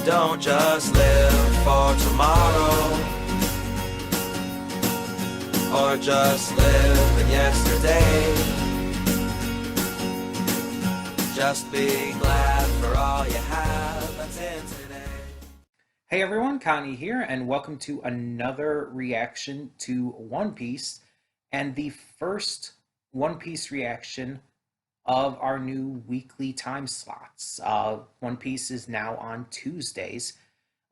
Don't just live for tomorrow, or just live in yesterday. Just be glad for all you have that's in today. Hey everyone, Connie here, and welcome to another reaction to One Piece, and the first One Piece reaction of our new weekly time slots. One Piece is now on Tuesdays,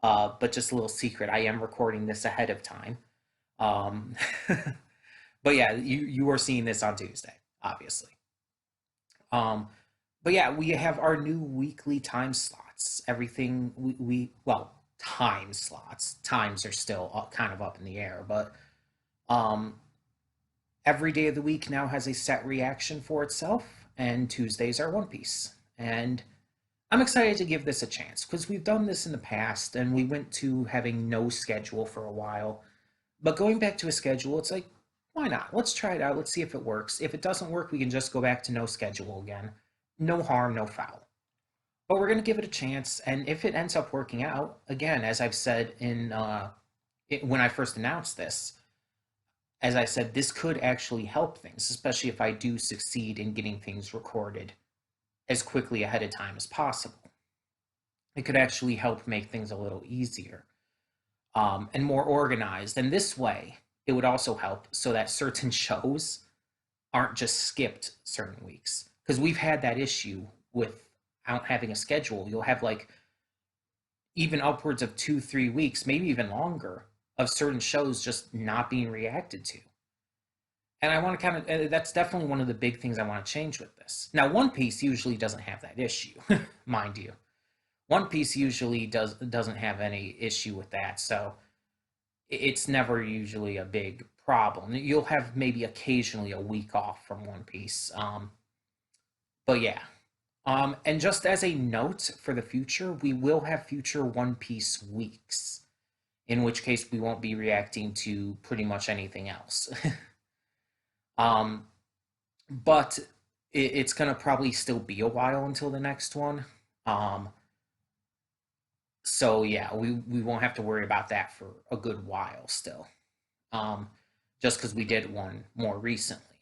but just a little secret, I am recording this ahead of time. Um, but yeah, you are seeing this on Tuesday, obviously. Um, but yeah, we have our new weekly time slots. Everything well, time slots. Times are still kind of up in the air, but um, every day of the week now has a set reaction for itself, and Tuesdays are One Piece. And I'm excited to give this a chance because we've done this in the past and we went to having no schedule for a while. But going back to a schedule, it's like, why not? Let's try it out. Let's see if it works. If it doesn't work, we can just go back to no schedule again. No harm, no foul. But we're going to give it a chance. And if it ends up working out, again, as I've said when I first announced this, as I said, this could actually help things, especially if I do succeed in getting things recorded as quickly ahead of time as possible. It could actually help make things a little easier and more organized. And this way, it would also help so that certain shows aren't just skipped certain weeks. Because we've had that issue without having a schedule. You'll have like even upwards of 2, 3 weeks, maybe even longer, of certain shows just not being reacted to. And I want to kind of, that's definitely one of the big things I want to change with this. Now, One Piece usually doesn't have that issue, mind you. One Piece usually doesn't have any issue with that, so it's never usually a big problem. You'll have maybe occasionally a week off from One Piece, but yeah. And just as a note for the future, we will have future One Piece weeks, in which case we won't be reacting to pretty much anything else. But it's gonna probably still be a while until the next one. So yeah, we won't have to worry about that for a good while still. Just because we did one more recently.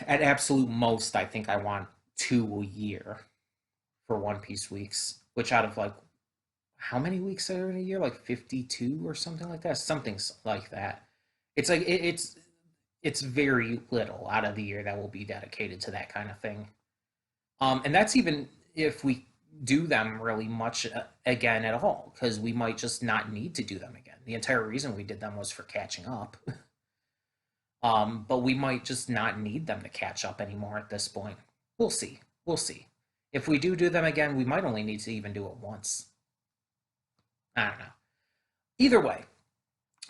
At absolute most, I think I want 2 a year for One Piece weeks, which out of like how many weeks are in a year? Like 52 or something like that. Something like that. It's like it's very little out of the year that will be dedicated to that kind of thing. And that's even if we do them really much again at all, because we might just not need to do them again. The entire reason we did them was for catching up. But we might just not need them to catch up anymore at this point. We'll see. We'll see. If we do them again, we might only need to even do it once. I don't know. Either way,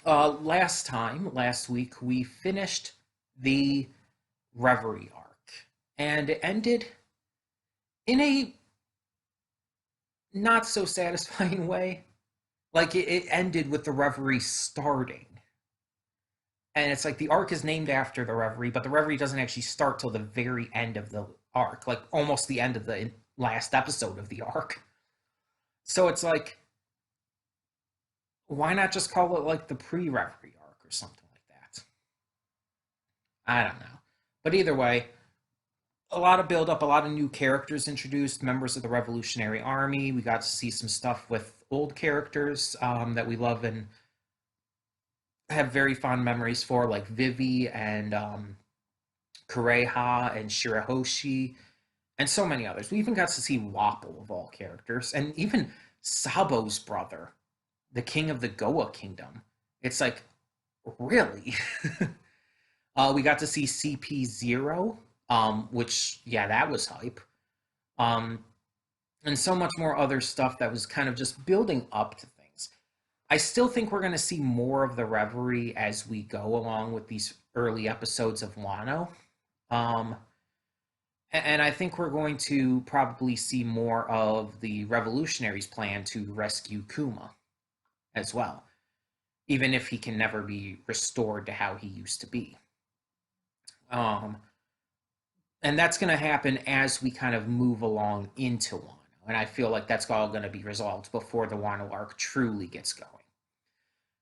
last week, we finished the Reverie arc, and it ended in a not so satisfying way. Like, it ended with the Reverie starting. And it's like the arc is named after the Reverie, but the Reverie doesn't actually start till the very end of the arc, like almost the end of the last episode of the arc. So it's like, why not just call it like the pre-Reverie arc or something like that? I don't know. But either way, a lot of build up, a lot of new characters introduced, members of the Revolutionary Army. We got to see some stuff with old characters that we love and have very fond memories for, like Vivi and Kureha and Shirahoshi, and so many others. We even got to see Wapol of all characters, and even Sabo's brother, the king of the Goa Kingdom. It's like, really? We got to see CP0, which, yeah, that was hype. Um, and so much more other stuff that was kind of just building up to things. I still think we're going to see more of the Reverie as we go along with these early episodes of Wano. And I think we're going to probably see more of the Revolutionaries' plan to rescue Kuma as well, even if he can never be restored to how he used to be. And that's going to happen as we kind of move along into Wano. And I feel like that's all going to be resolved before the Wano arc truly gets going.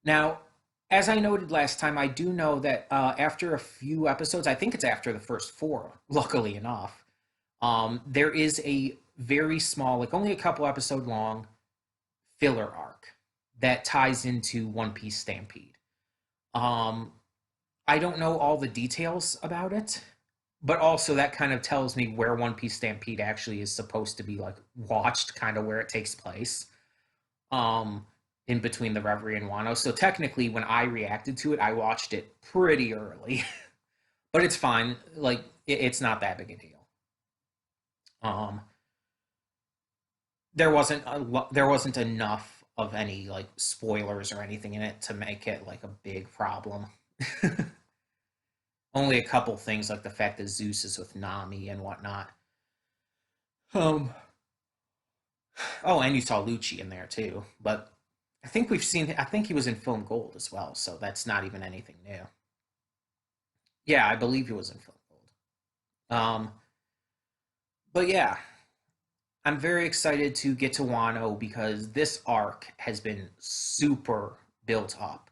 Now, as I noted last time, I do know that after a few episodes, I think it's after the first four, luckily enough, there is a very small, like only a couple episode long filler arc that ties into One Piece Stampede. Um, I don't know all the details about it, but also that kind of tells me where One Piece Stampede actually is supposed to be like watched, kind of where it takes place. Um, in between the Reverie and Wano. So technically, when I reacted to it, I watched it pretty early, but it's fine. Like it's not that big a deal. Um, there wasn't enough of any like spoilers or anything in it to make it like a big problem. Only a couple things like the fact that Zeus is with Nami and whatnot. Um. Oh, and you saw Lucci in there too, but I think we've seen. I think he was in Film Gold as well, so that's not even anything new. Yeah, I believe he was in Film Gold. But yeah, I'm very excited to get to Wano because this arc has been super built up.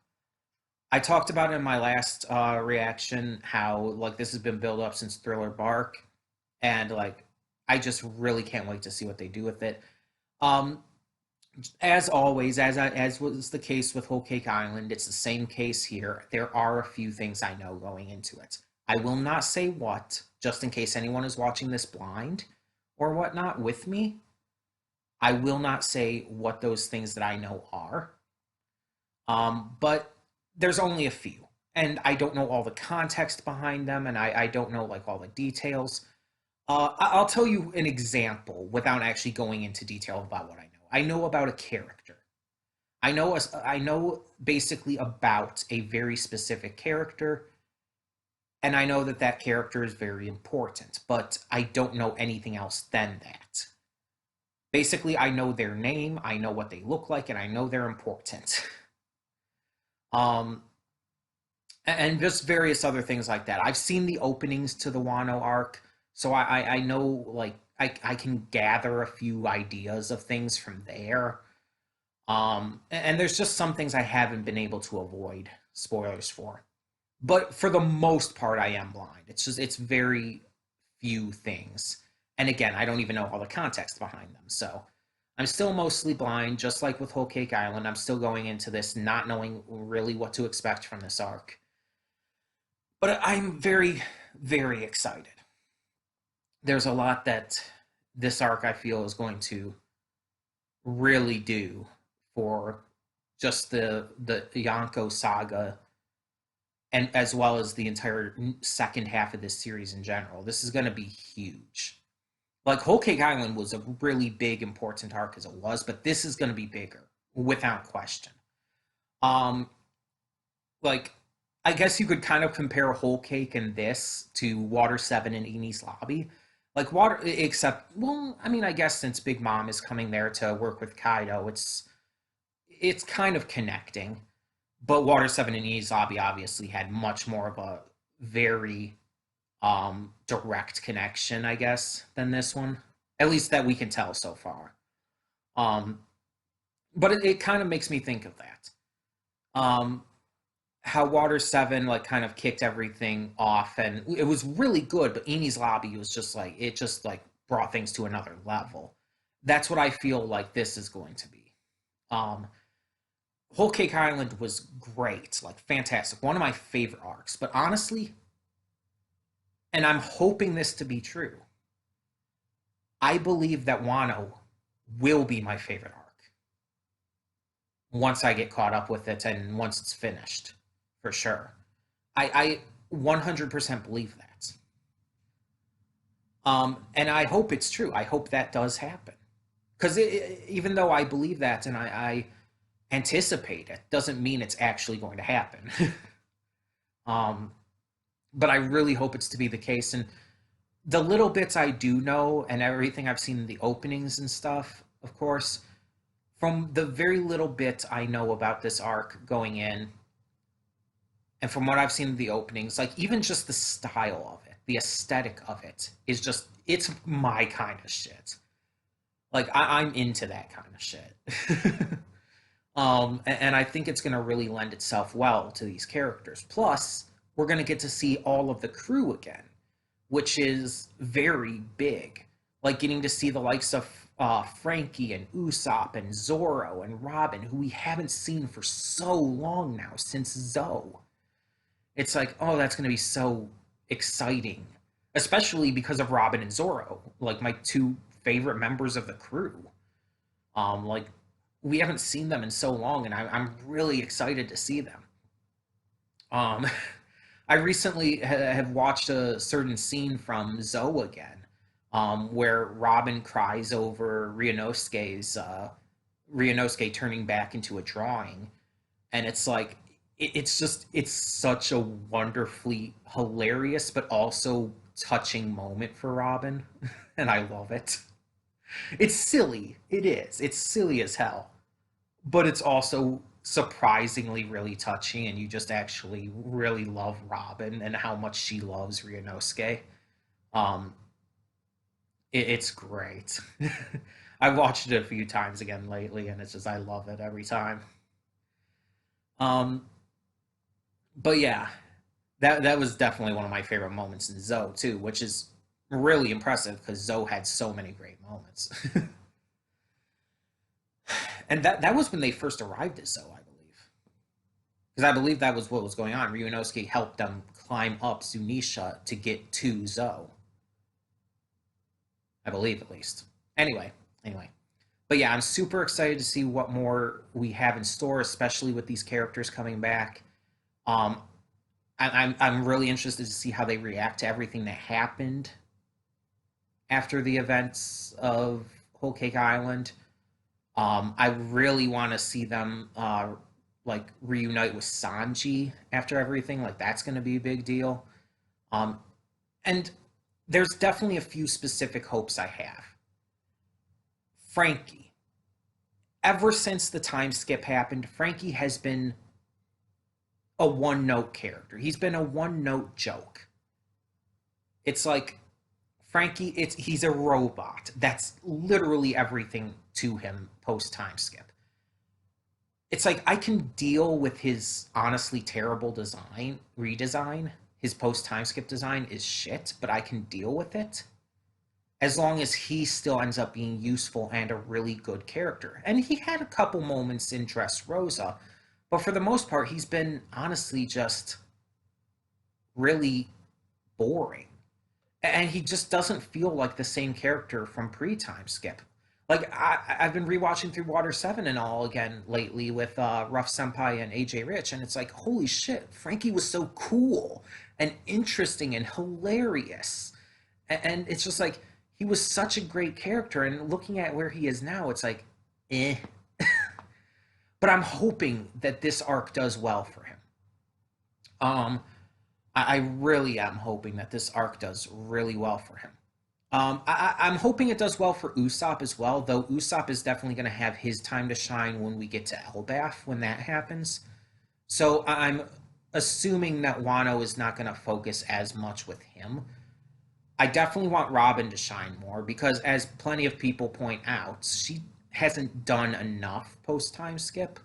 I talked about in my last reaction how like this has been built up since Thriller Bark, and like I just really can't wait to see what they do with it. Um, as always, as was the case with Whole Cake Island, it's the same case here. There are a few things I know going into it. I will not say what, just in case anyone is watching this blind or whatnot with me. I will not say what those things that I know are. But there's only a few, and I don't know all the context behind them, and I don't know like all the details. I'll tell you an example without actually going into detail about what I know. I know about a character. I know basically about a very specific character, and I know that that character is very important, but I don't know anything else than that. Basically, I know their name, I know what they look like, and I know they're important. um, and just various other things like that. I've seen the openings to the Wano arc, so I know like I can gather a few ideas of things from there. And there's just some things I haven't been able to avoid spoilers for. But for the most part, I am blind. It's very few things. And again, I don't even know all the context behind them. So I'm still mostly blind, just like with Whole Cake Island. I'm still going into this not knowing really what to expect from this arc. But I'm very, very excited. There's a lot that this arc I feel is going to really do for just the Yonko saga and as well as the entire second half of this series in general. This is going to be huge. Like Whole Cake Island was a really big important arc as it was, but this is going to be bigger without question. Um like I guess you could kind of compare Whole Cake and this to Water 7 and Eni's Lobby. Like Water except well, I mean I guess since Big Mom is coming there to work with Kaido, it's kind of connecting. But Water 7 and Eni's Lobby obviously had much more of a very direct connection, I guess, than this one. At least that we can tell so far. Um but it kind of makes me think of that. Um how Water 7 like kind of kicked everything off and it was really good, but Eni's Lobby was just like it just like brought things to another level. That's what I feel like this is going to be. Um Whole Cake Island was great, like fantastic. One of my favorite arcs, but honestly, and I'm hoping this to be true, I believe that Wano will be my favorite arc once I get caught up with it and once it's finished, for sure. I 100% believe that. And I hope it's true. I hope that does happen. Because even though I believe that and I anticipate it, doesn't mean it's actually going to happen. um, but I really hope it's to be the case. And the little bits I do know and everything I've seen in the openings and stuff, of course, from the very little bit I know about this arc going in, and from what I've seen in the openings, like even just the style of it, the aesthetic of it is just, it's my kind of shit. Like I'm into that kind of shit. And I think it's going to really lend itself well to these characters. Plus, we're going to get to see all of the crew again, which is very big. Like getting to see the likes of Frankie and Usopp and Zoro and Robin, who we haven't seen for so long now, since Zoe. It's like, oh, that's going to be so exciting, especially because of Robin and Zoro, like my two favorite members of the crew. Like we haven't seen them in so long, and I'm really excited to see them. Um, I recently have watched a certain scene from Zoe again, where Robin cries over Ryunosuke turning back into a drawing, and it's like it's such a wonderfully hilarious but also touching moment for Robin, and I love it. It's silly, it is. It's silly as hell, but it's also surprisingly really touching, and you just actually really love Robin and how much she loves Ryunosuke. Um, it's great. I've watched it a few times again lately, and it's just I love it every time. Um, but yeah, that was definitely one of my favorite moments in Zoe too, which is really impressive because Zoe had so many great moments. And that was when they first arrived at Zoe, I believe, because I believe that was what was going on. Ryunosuke helped them climb up Zunisha to get to Zoe. I believe, at least. Anyway. But yeah, I'm super excited to see what more we have in store, especially with these characters coming back. Um, I'm really interested to see how they react to everything that happened after the events of Whole Cake Island. I really want to see them like reunite with Sanji after everything. Like that's going to be a big deal. Um, and there's definitely a few specific hopes I have. Frankie. Ever since the time skip happened, Frankie has been a one note character. He's been a one note joke. It's like Frankie, he's a robot. That's literally everything to him post time skip. It's like I can deal with his honestly terrible redesign. His post time skip design is shit, but I can deal with it as long as he still ends up being useful and a really good character. And he had a couple moments in Dressrosa, but for the most part, he's been honestly just really boring. And he just doesn't feel like the same character from pre-time skip. Like I've been rewatching through Water 7 and all again lately with Ruff Senpai and AJ Rich, and it's like, holy shit, Frankie was so cool and interesting and hilarious. And it's just like he was such a great character, and looking at where he is now, it's like, eh. But I'm hoping that this arc does well for him. Um, I really am hoping that this arc does really well for him. I'm hoping it does well for Usopp as well, though Usopp is definitely going to have his time to shine when we get to Elbaf, when that happens. So I'm assuming that Wano is not going to focus as much with him. I definitely want Robin to shine more because, as plenty of people point out, she hasn't done enough post time skip.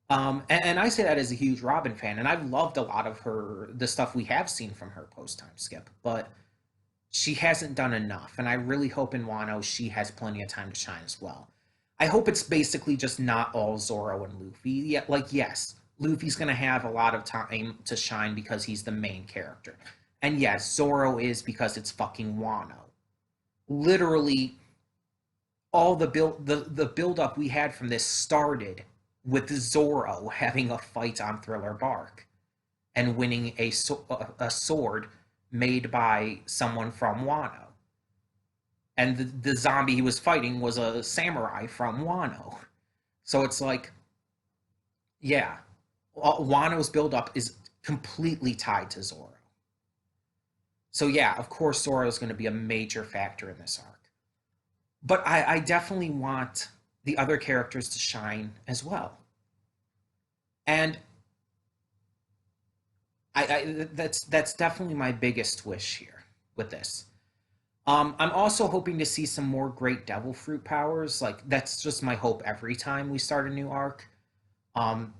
And I say that as a huge Robin fan, and I've loved a lot of the stuff we have seen from her post time skip, but she hasn't done enough, and I really hope in Wano she has plenty of time to shine as well. I hope it's basically just not all Zoro and Luffy. Yeah, like, yes, Luffy's going to have a lot of time to shine because he's the main character. And yes, Zoro is because it's fucking Wano. Literally, all the build up we had from this started with Zoro having a fight on Thriller Bark and winning a sword made by someone from Wano. And the zombie he was fighting was a samurai from Wano. So it's like, yeah, Wano's buildup is completely tied to Zoro. So yeah, of course Zoro is going to be a major factor in this arc. But I definitely want the other characters to shine as well. And that's definitely my biggest wish here. with this. I'm also hoping to see some more great devil fruit powers. Like that's just my hope every time we start a new arc. Um,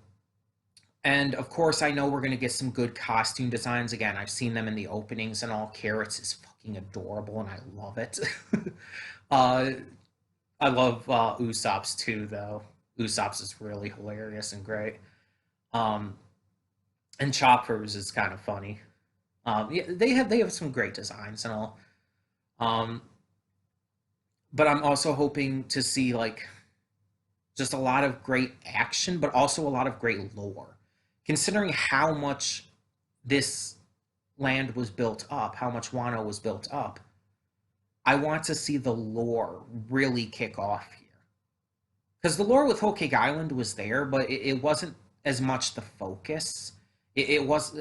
and of course, I know we're gonna get some good costume designs. Again, I've seen them in the openings and all. Carrots is fucking adorable, and I love it. uh, I love Usopp's too, though. Usopp's is really hilarious and great. Um, and Chopper's is kind of funny. Yeah, they have some great designs and all. Um, but I'm also hoping to see like just a lot of great action, but also a lot of great lore. Considering how much this land was built up, how much Wano was built up, I want to see the lore really kick off here. Because the lore with Whole Cake Island was there, but it wasn't as much the focus. It was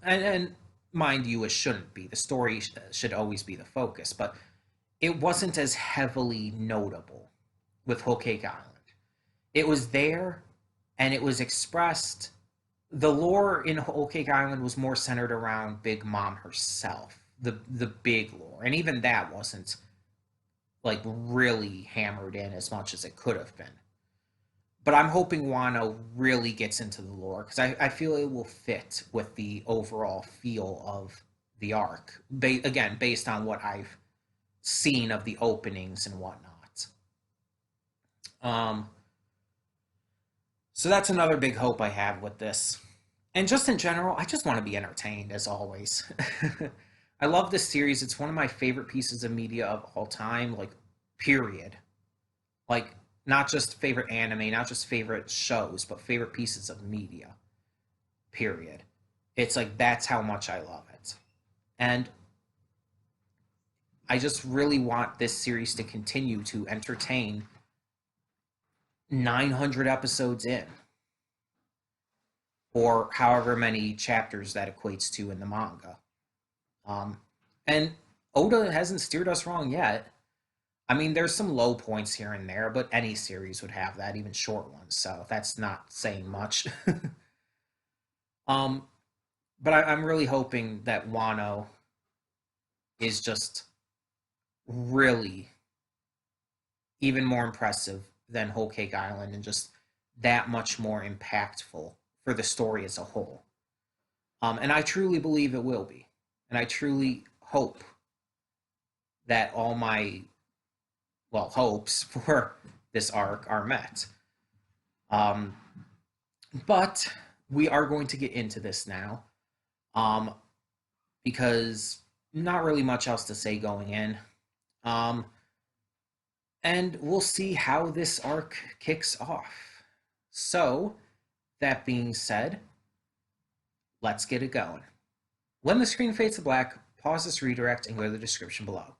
and mind you, it shouldn't be. The story should always be the focus, but it wasn't as heavily notable with Whole Cake Island. It was there, and it was expressed. The lore in Whole Cake Island was more centered around Big Mom herself, the big lore, and even that wasn't like really hammered in as much as it could have been. But I'm hoping Wano really gets into the lore because I feel it will fit with the overall feel of the arc. Again, based on what I've seen of the openings and whatnot. Um, so that's another big hope I have with this. And just in general, I just want to be entertained as always. I love this series. It's one of my favorite pieces of media of all time, like, period. Like, not just favorite anime, not just favorite shows, but favorite pieces of media, period. It's like, that's how much I love it. And I just really want this series to continue to entertain 900 episodes in, or however many chapters that equates to in the manga. And Oda hasn't steered us wrong yet. I mean, there's some low points here and there, but any series would have that, even short ones. So that's not saying much. um, but I'm really hoping that Wano is just really even more impressive than Whole Cake Island and just that much more impactful for the story as a whole. And I truly believe it will be. And I truly hope that all my, well, hopes for this arc are met. Um, but we are going to get into this now um, because not really much else to say going in. Um, and we'll see how this arc kicks off. So, that being said, let's get it going. When the screen fades to black, pause this redirect and go to the description below.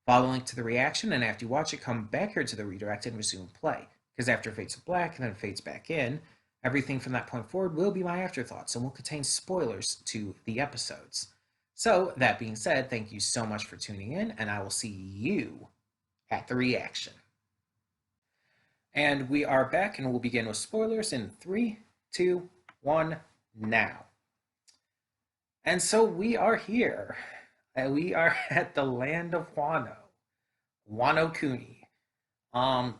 Follow the link to the reaction, and after you watch it, come back here to the redirect and resume play. Because after it fades to black and then it fades back in, everything from that point forward will be my afterthoughts and will contain spoilers to the episodes. So, that being said, thank you so much for tuning in, and I will see you at the reaction. And we are back, and we'll begin with spoilers in 3, 2, 1, now. And so we are here. We are at the land of Wano. Wano Kuni. I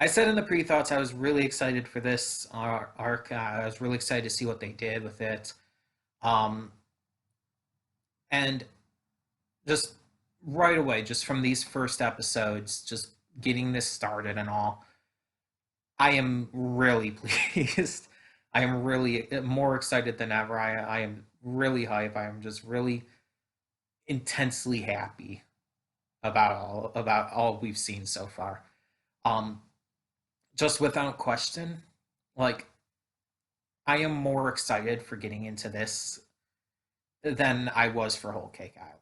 said in the pre-thoughts I was really excited for this arc. I was really excited to see what they did with it. And just right away, just from these first episodes, just getting this started and all, I am really pleased. I am really more excited than ever. I am really hype. I am just really intensely happy about all we've seen so far. Um, just without question, like I am more excited for getting into this than I was for Whole Cake Island.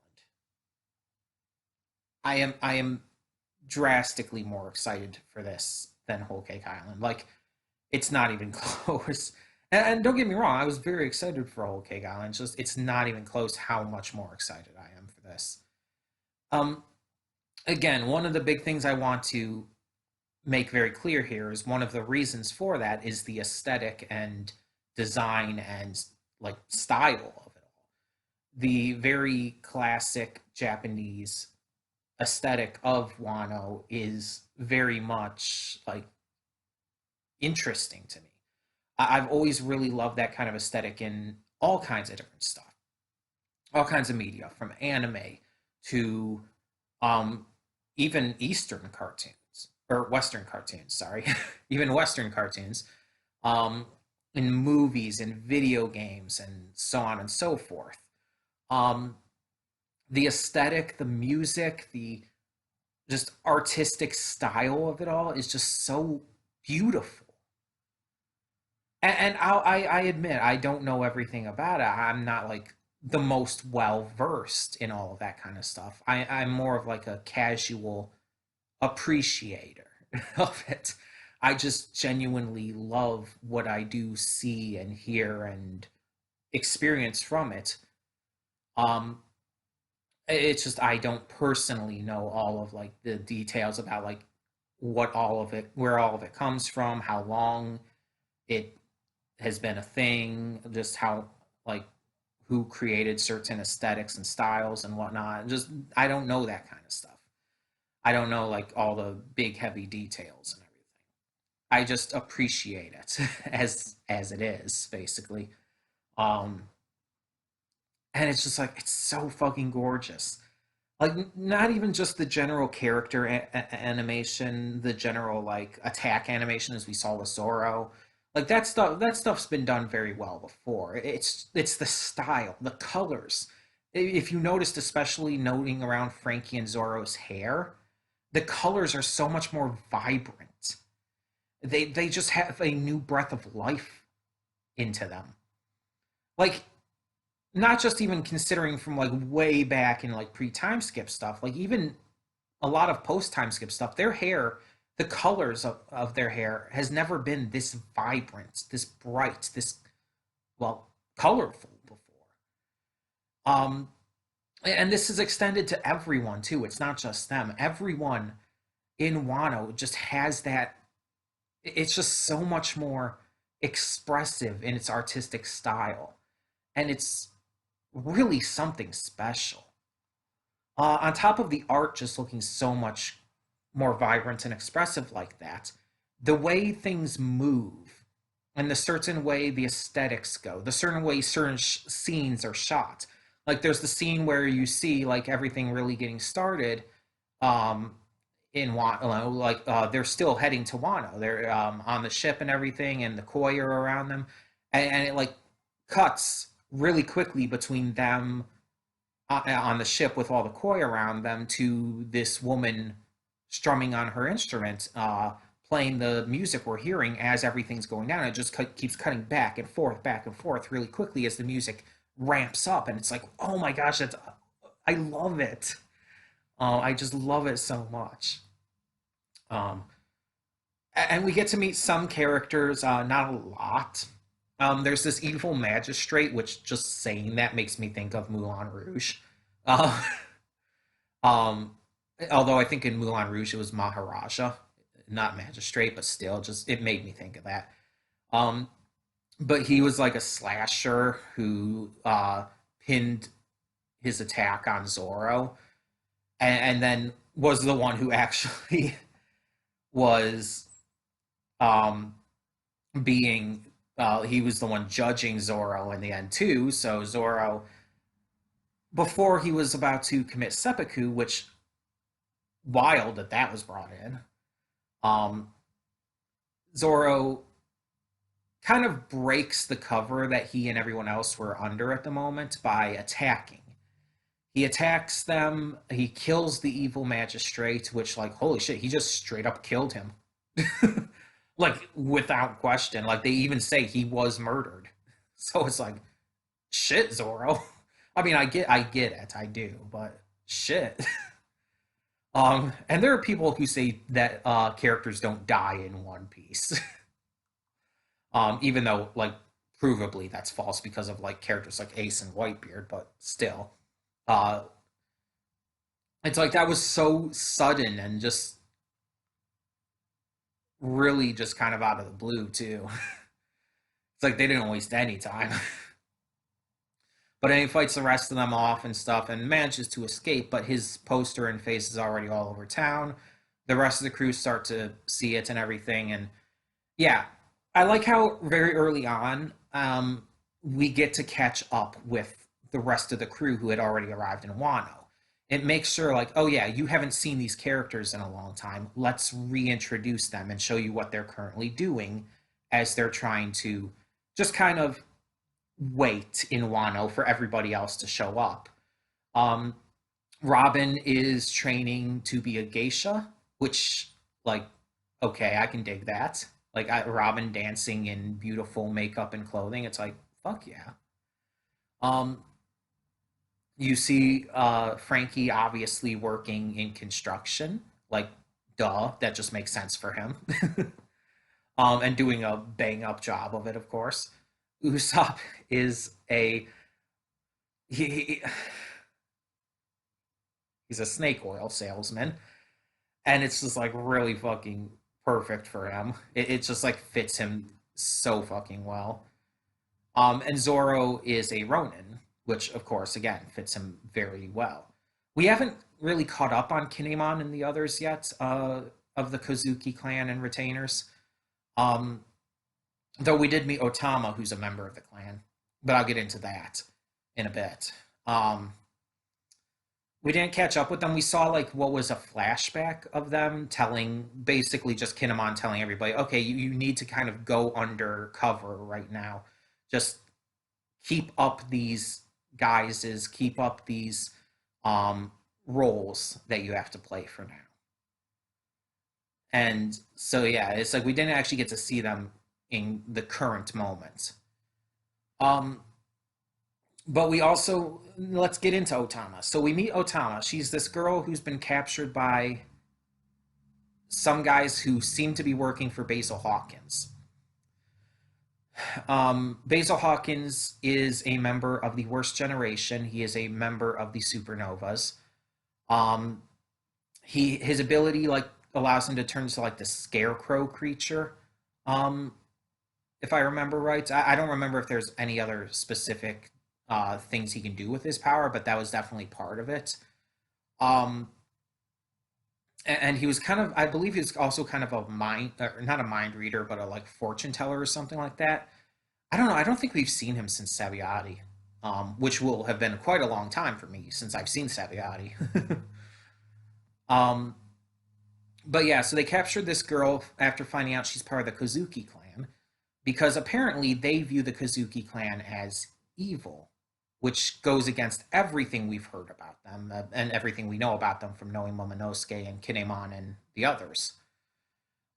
I am drastically more excited for this than Whole Cake Island. Like it's not even close. And don't get me wrong, I was very excited for Whole Cake Island. It's not even close how much more excited I am for this. Um, Again, one of the big things I want to make very clear here is one of the reasons for that is the aesthetic and design and like style of it all. the very classic Japanese aesthetic of Wano is very much like interesting to me. I've always really loved that kind of aesthetic in all kinds of different stuff, all kinds of media, from anime to um, even Eastern cartoons or Western cartoons. Sorry, even Western cartoons, um, in movies and video games and so on and so forth. Um, the aesthetic, the music, the just artistic style of it all is just so beautiful. And I admit I don't know everything about it. I'm not like the most well versed in all of that kind of stuff. I'm more of like a casual appreciator of it. I just genuinely love what I do see and hear and experience from it. Um, it's just I don't personally know all of like the details about like what all of it, where all of it comes from, how long it has been a thing, just how like who created certain aesthetics and styles and whatnot. Just I don't know that kind of stuff. I don't know like all the big heavy details and everything. I just appreciate it as it is basically. Um, and it's just like it's so fucking gorgeous. Like not even just the general character animation, the general like attack animation as we saw with Zoro. Like that stuff's been done very well before. It's the style, the colors. If you noticed, especially noting around Frankie and Zoro's hair, the colors are so much more vibrant. They just have a new breath of life into them. Like not just even considering from like way back in like pre-time skip stuff, like even a lot of post-time skip stuff, their hair, the colors of their hair has never been this vibrant, this bright, this well, colorful before. Um and this is extended to everyone too. It's not just them. Everyone in Wano just has that, it's just so much more expressive in its artistic style. And it's really something special. On top of the art just looking so much more vibrant and expressive like that, the way things move and the certain way the aesthetics go, the certain way certain scenes are shot. Like there's the scene where you see like everything really getting started um, in Wano, like they're still heading to Wano. They're on the ship and everything, and the koi are around them, and it like cuts really quickly between them on the ship with all the koi around them to this woman strumming on her instrument, playing the music we're hearing as everything's going down. It just keeps cutting back and forth really quickly as the music ramps up, and it's like, oh my gosh, that's I love it. I just love it so much. Um, and we get to meet some characters, not a lot. There's this evil magistrate, which just saying that makes me think of Moulin Rouge. Uh, um, although I think in Moulin Rouge it was Maharaja, not magistrate, but still, just it made me think of that. Um, but he was like a slasher who pinned his attack on Zoro, and then was the one who actually was um, being he was the one judging Zoro in the end too. So Zoro, before he was about to commit seppuku, which wild that that was brought in, um, Zoro kind of breaks the cover that he and everyone else were under at the moment by attacking. He attacks them. He kills the evil magistrate, which, like, holy shit, he just straight up killed him. Like, without question. Like, they even say he was murdered. So it's like, shit, Zoro. I mean, I get it. I do. But shit. And there are people who say that characters don't die in One Piece. Even though, like, provably that's false because of, like, characters like Ace and Whitebeard, but still. Uh, it's like that was so sudden and just really just kind of out of the blue too. It's like they didn't waste any time. But then he fights the rest of them off and stuff and manages to escape, but his poster and face is already all over town. The rest of the crew start to see it and everything. And yeah, I like how very early on we get to catch up with the rest of the crew who had already arrived in Wano. It makes sure, like, oh yeah, you haven't seen these characters in a long time. Let's reintroduce them and show you what they're currently doing as they're trying to just kind of wait in Wano for everybody else to show up. Um, Robin is training to be a geisha, which, like, okay, I can dig that. Like, Robin dancing in beautiful makeup and clothing. It's like, fuck yeah. Um, you see Frankie obviously working in construction. Like, duh, that just makes sense for him. And doing a bang up job of it, of course. Usopp is a he, he's a snake oil salesman, and it's just like really fucking perfect for him. It just like fits him so fucking well. And Zoro is a Ronin, which of course again fits him very well. We haven't really caught up on Kinemon and the others yet of the Kozuki clan and retainers. Um, though we did meet Otama, who's a member of the clan, but I'll get into that in a bit. We didn't catch up with them. We saw like what was a flashback of them telling, basically just Kinemon telling everybody, okay, you need to kind of go undercover right now. Just keep up these guises, keep up these roles that you have to play for now. And so yeah, it's like we didn't actually get to see them in the current moment. Um, but we also, let's get into Otama. So we meet Otama. She's this girl who's been captured by some guys who seem to be working for Basil Hawkins. Basil Hawkins is a member of the Worst Generation. He is a member of the Supernovas. Um, his ability like allows him to turn into like the scarecrow creature. Um, if I remember right, I don't remember if there's any other specific things he can do with his power, but that was definitely part of it. Um, and he was kind of, I believe he was also kind of a mind, not a mind reader, but a like fortune teller or something like that. I don't know. I don't think we've seen him since Saviati, which will have been quite a long time for me since I've seen Saviati. um, but yeah, so they captured this girl after finding out she's part of the Kozuki clan because apparently they view the Kozuki clan as evil, which goes against everything we've heard about them and everything we know about them from knowing Momonosuke and Kinemon and the others.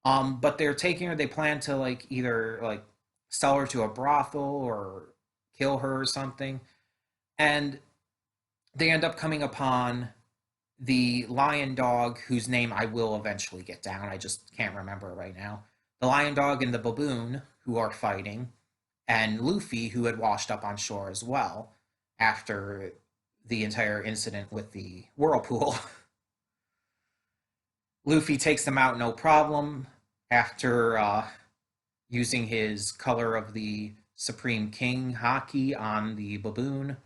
But they're taking her. They plan to like either like sell her to a brothel or kill her or something. And they end up coming upon the lion dog, whose name I will eventually get down. I just can't remember it right now. The lion dog and the baboon, who are fighting, and Luffy, who had washed up on shore as well after the entire incident with the whirlpool. Luffy takes them out no problem after using his color of the Supreme King haki on the baboon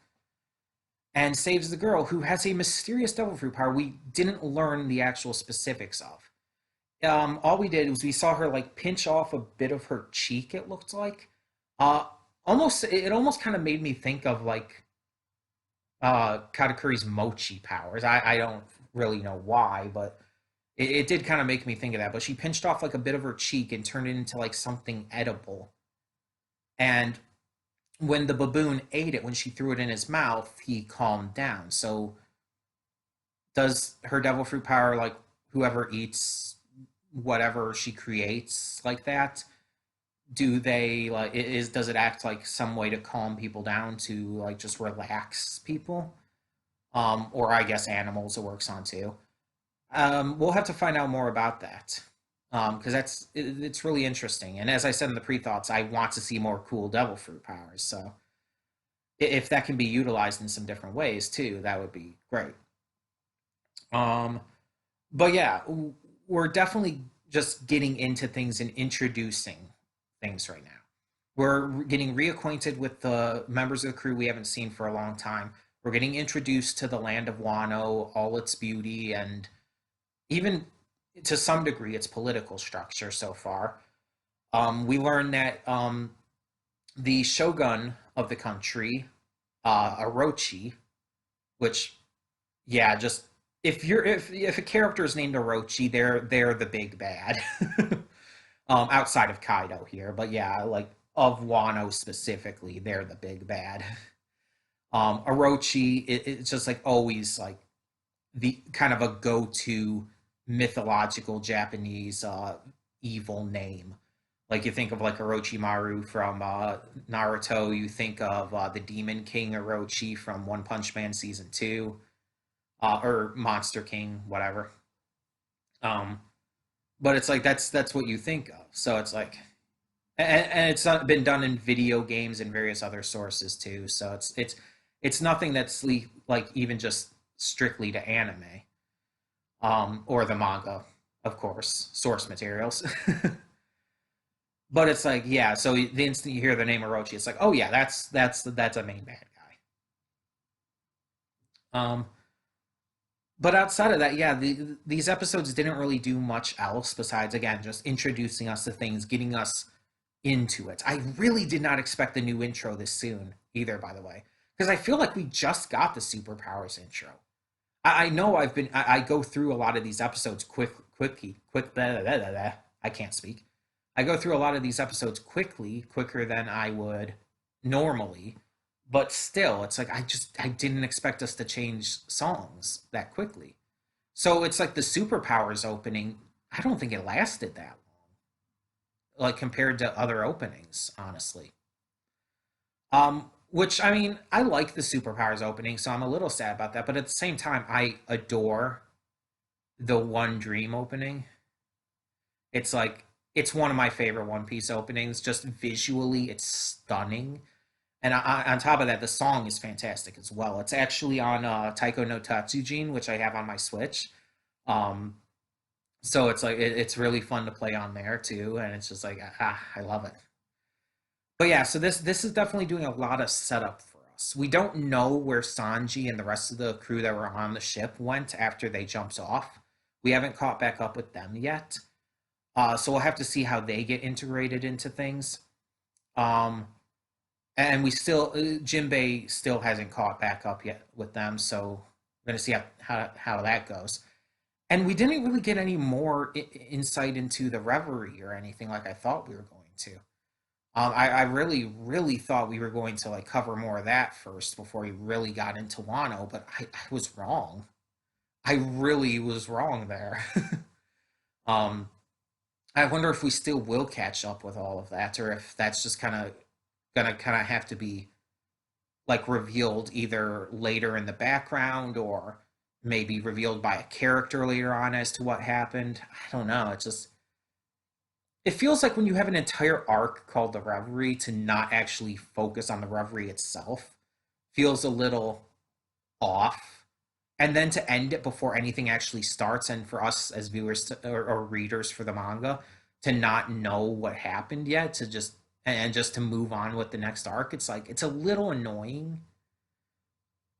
and saves the girl who has a mysterious devil fruit power we didn't learn the actual specifics of. All we did was we saw her like pinch off a bit of her cheek, it looked like. Uh, it almost kind of made me think of like Katakuri's mochi powers. I don't really know why, but it did kind of make me think of that. But she pinched off like a bit of her cheek and turned it into like something edible. And when the baboon ate it, when she threw it in his mouth, he calmed down. So does her devil fruit power, like whoever eats whatever she creates like that, do they like is does it act like some way to calm people down, to like just relax people? Or I guess animals it works on too. We'll have to find out more about that. Because it's really interesting. And as I said in the pre-thoughts, I want to see more cool devil fruit powers. So if that can be utilized in some different ways too, that would be great. Um, but yeah, we're definitely just getting into things and introducing things right now. We're getting reacquainted with the members of the crew we haven't seen for a long time. We're getting introduced to the land of Wano, all its beauty, and even to some degree its political structure so far. We learn that the shogun of the country, Orochi, which, yeah, just if a character is named Orochi, they're the big bad. Outside of Kaido here, but yeah, like of Wano specifically, they're the big bad. Orochi, it's just like always like the kind of a go-to mythological Japanese evil name. Like you think of like Orochimaru from Naruto, you think of the Demon King Orochi from One Punch Man season 2, or Monster King, whatever. Um, but it's like that's what you think of. So it's like, and it's been done in video games and various other sources too. So it's nothing that's like even just strictly to anime, or the manga, of course, source materials. But it's like, yeah. So the instant you hear the name Orochi, it's like, oh yeah, that's a main bad guy. But outside of that, yeah, these episodes didn't really do much else besides, again, just introducing us to things, getting us into it. I really did not expect the new intro this soon either, by the way, because I feel like we just got the superpowers intro. I know I go through a lot of these episodes quick. Blah, blah, blah, blah, blah. I can't speak. I go through a lot of these episodes quicker than I would normally, but still, it's like I didn't expect us to change songs that quickly. So it's like the superpowers opening. I don't think it lasted that long, like compared to other openings, honestly. Which I mean, I like the superpowers opening, so I'm a little sad about that. But at the same time, I adore the One Dream opening. It's like it's one of my favorite One Piece openings. Just visually, it's stunning, and on top of that, the song is fantastic as well. It's actually on Taiko no Tatsujin, which I have on my Switch. Um, so it's like it's really fun to play on there too, and it's just like I love it. But yeah, so this is definitely doing a lot of setup for us. We don't know where Sanji and the rest of the crew that were on the ship went after they jumped off. We haven't caught back up with them yet. So we'll have to see how they get integrated into things. Um, and we still Jinbei still hasn't caught back up yet with them, so we're gonna see how that goes. And we didn't really get any more insight into the reverie or anything like I thought we were going to. I really thought we were going to like cover more of that first before we really got into Wano, but I was wrong. I really was wrong there. um, I wonder if we still will catch up with all of that, or if that's just gonna have to be like revealed either later in the background or maybe revealed by a character later on as to what happened. I don't know. It feels like when you have an entire arc called the Reverie to not actually focus on the Reverie itself feels a little off. And then to end it before anything actually starts, and for us as viewers or readers for the manga to not know what happened yet, to just to move on with the next arc, it's like it's a little annoying.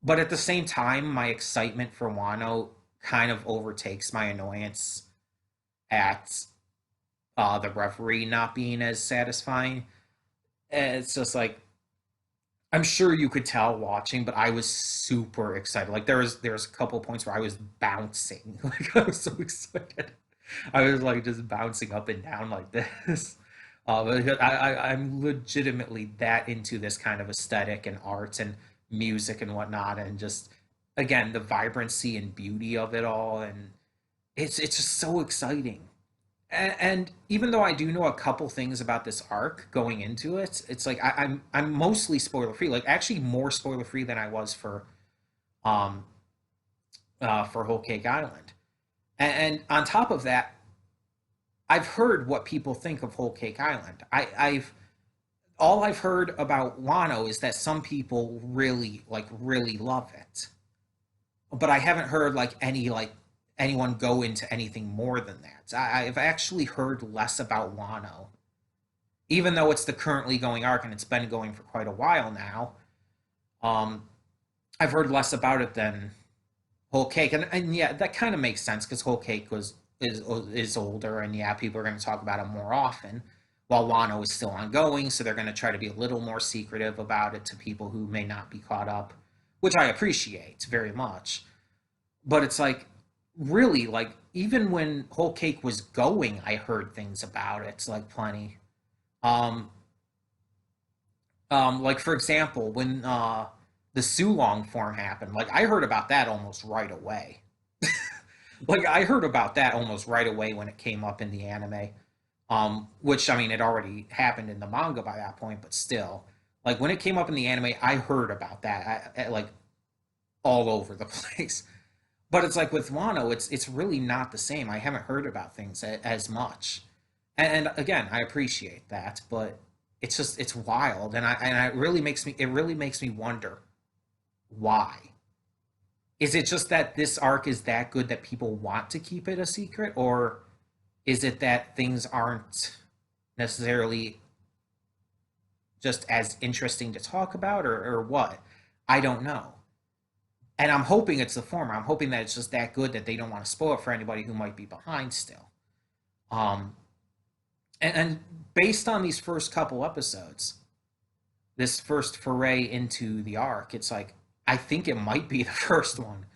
But at the same time, my excitement for Wano kind of overtakes my annoyance at the referee not being as satisfying. It's just like I'm sure you could tell watching, but I was super excited. Like there was a couple of points where I was bouncing, like I was so excited. I was like just bouncing up and down like this. I'm legitimately that into this kind of aesthetic and art and music and whatnot, and just again the vibrancy and beauty of it all, and it's just so exciting. And even though I do know a couple things about this arc going into it, it's like I'm mostly spoiler free. Like actually more spoiler free than I was um for Whole Cake Island. And on top of that, I've heard what people think of Whole Cake Island. I've all I've heard about Wano is that some people really love it, but I haven't heard like anyone go into anything more than that. I've actually heard less about Wano, even though it's the currently going arc and it's been going for quite a while now, um, I've heard less about it than Whole Cake, and yeah, that kind of makes sense because Whole Cake is older, and yeah, people are going to talk about it more often. While Wano is still ongoing, so they're going to try to be a little more secretive about it to people who may not be caught up, which I appreciate very much. But it's like, really, like, even when Whole Cake was going, I heard things about it, like plenty. Um, like for example, when the Sulong form happened, like I heard about that almost right away. Like I heard about that almost right away when it came up in the anime. Which I mean, it already happened in the manga by that point, but still, like when it came up in the anime, I heard about that like all over the place. But it's like with Wano, it's really not the same. I haven't heard about things as much, and again, I appreciate that, but it's just it's wild, and it really makes me wonder why. Is it just that this arc is that good that people want to keep it a secret, or is it that things aren't necessarily just as interesting to talk about, or what? I don't know. And I'm hoping it's the former. I'm hoping that it's just that good that they don't want to spoil it for anybody who might be behind still. Um, and based on these first couple episodes, this first foray into the arc, it's like I think it might be the first one.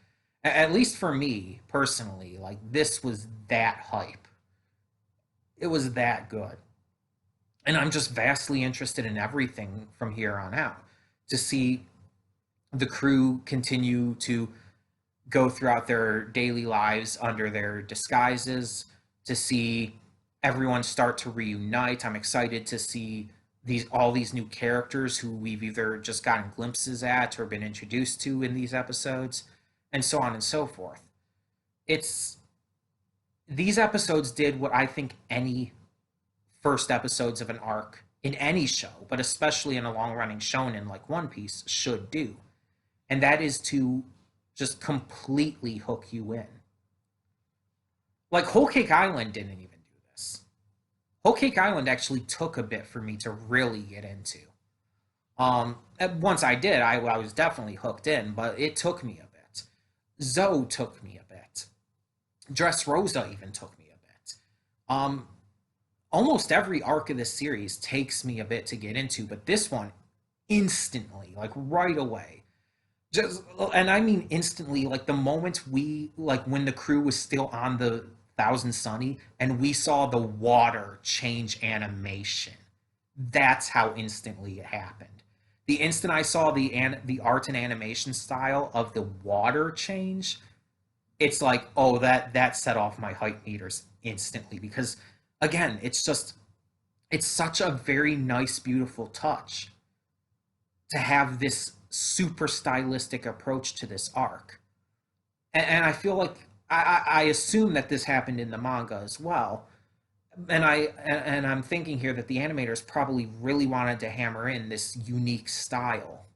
At least for me personally, like this was that hype. It was that good. And I'm just vastly interested in everything from here on out to see the crew continue to go throughout their daily lives under their disguises, to see everyone start to reunite. I'm excited to see these new characters who we've either just gotten glimpses at or been introduced to in these episodes, and so on and so forth. It's These episodes did what I think any first episodes of an arc in any show, but especially in a long running shonen like One Piece, should do. And that is to just completely hook you in. Like Whole Cake Island didn't even do this. Whole Cake Island actually took a bit for me to really get into. Once I did, I was definitely hooked in, but it took me a bit. Zoe took me a bit. Dressrosa even took me a bit. Um, Almost every arc of this series takes me a bit to get into, but this one instantly, like right away. Just and I mean instantly, like the moment we like when the crew was still on the Thousand Sunny and we saw the water change animation. That's how instantly it happened. The instant I saw the art and animation style of the water change, it's like, oh, that set off my hype meters instantly because again, it's such a very nice, beautiful touch to have this super stylistic approach to this arc. And I feel like I assume that this happened in the manga as well. And I'm thinking here that the animators probably really wanted to hammer in this unique style,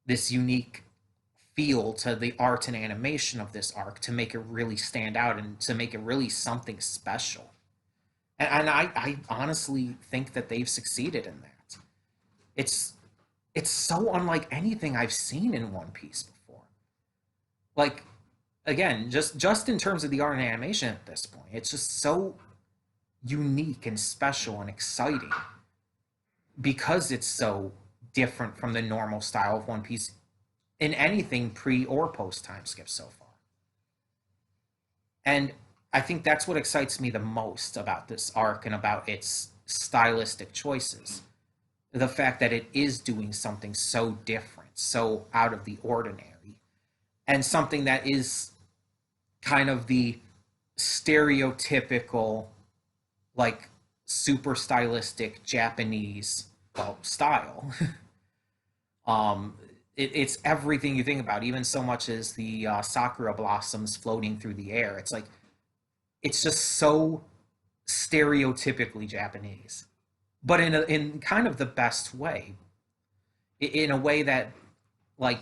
this unique feel to the art and animation of this arc to make it really stand out and to make it really something special. And I honestly think that they've succeeded in that. It's it's so unlike anything I've seen in One Piece before. Like again, just in terms of the art and animation at this point, it's just so unique and special and exciting because it's so different from the normal style of One Piece in anything pre or post time skip so far. And I think that's what excites me the most about this arc and about its stylistic choices. The fact that it is doing something so different, so out of the ordinary, and something that is kind of the stereotypical, like super stylistic Japanese style. um, it's everything you think about, even so much as the sakura blossoms floating through the air. It's like it's just so stereotypically Japanese, but in kind of the best way, in a way that like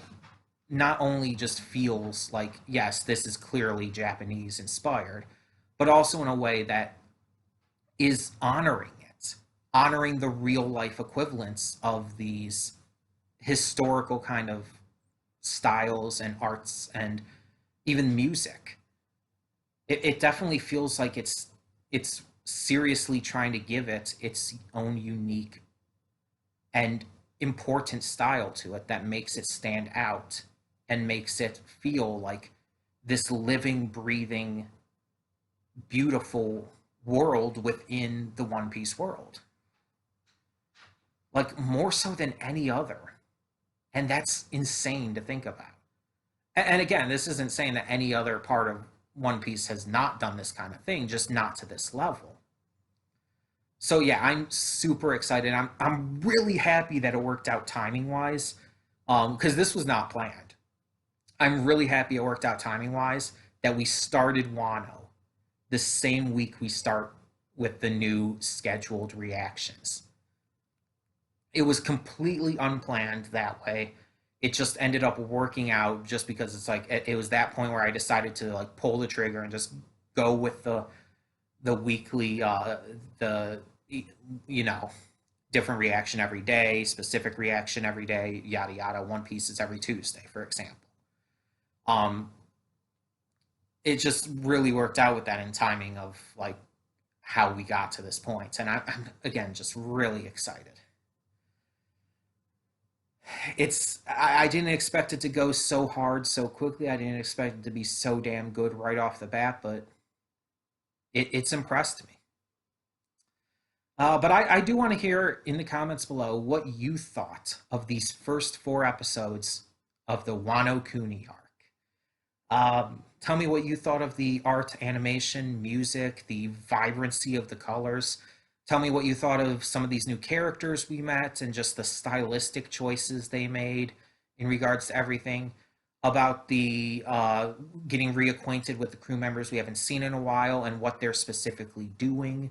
not only just feels like yes, this is clearly Japanese inspired, but also in a way that is honoring it, honoring the real life equivalents of these historical kind of styles and arts and even music. It definitely feels like it's seriously trying to give it its own unique and important style to it that makes it stand out and makes it feel like this living, breathing, beautiful world within the One Piece world. Like, more so than any other. And that's insane to think about. And again, this isn't saying that any other part of One Piece has not done this kind of thing, just not to this level. So yeah, I'm super excited. I'm really happy that it worked out timing wise, because this was not planned. I'm really happy it worked out timing wise that we started Wano the same week we start with the new scheduled reactions. It was completely unplanned that way. It just ended up working out just because it's like it was that point where I decided to like pull the trigger and just go with the weekly the you know different reaction every day, specific reaction every day, yada yada. One Piece is every Tuesday, for example. Um, it just really worked out with that in timing of like how we got to this point, and I'm again just really excited. I didn't expect it to go so hard so quickly. I didn't expect it to be so damn good right off the bat, but it's impressed me. But I do want to hear in the comments below what you thought of these first 4 episodes of the Wano Kuni arc. Tell me what you thought of the art, animation, music, the vibrancy of the colors. Tell me what you thought of some of these new characters we met and just the stylistic choices they made in regards to everything. About the getting reacquainted with the crew members we haven't seen in a while and what they're specifically doing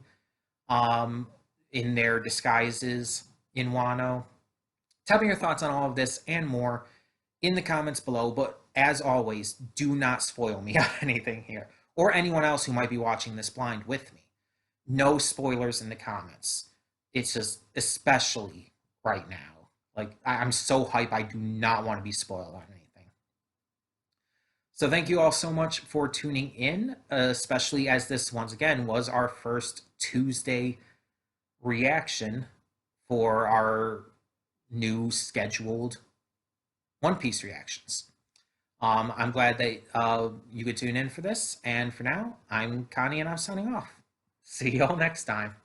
um, in their disguises in Wano. Tell me your thoughts on all of this and more in the comments below. But as always, do not spoil me on anything here or anyone else who might be watching this blind with me. No spoilers in the comments. It's just, especially right now. Like, I'm so hype, I do not want to be spoiled on anything. So thank you all so much for tuning in, especially as this, once again, was our first Tuesday reaction for our new scheduled One Piece reactions. I'm glad that you could tune in for this. And for now, I'm Connie and I'm signing off. See y'all next time.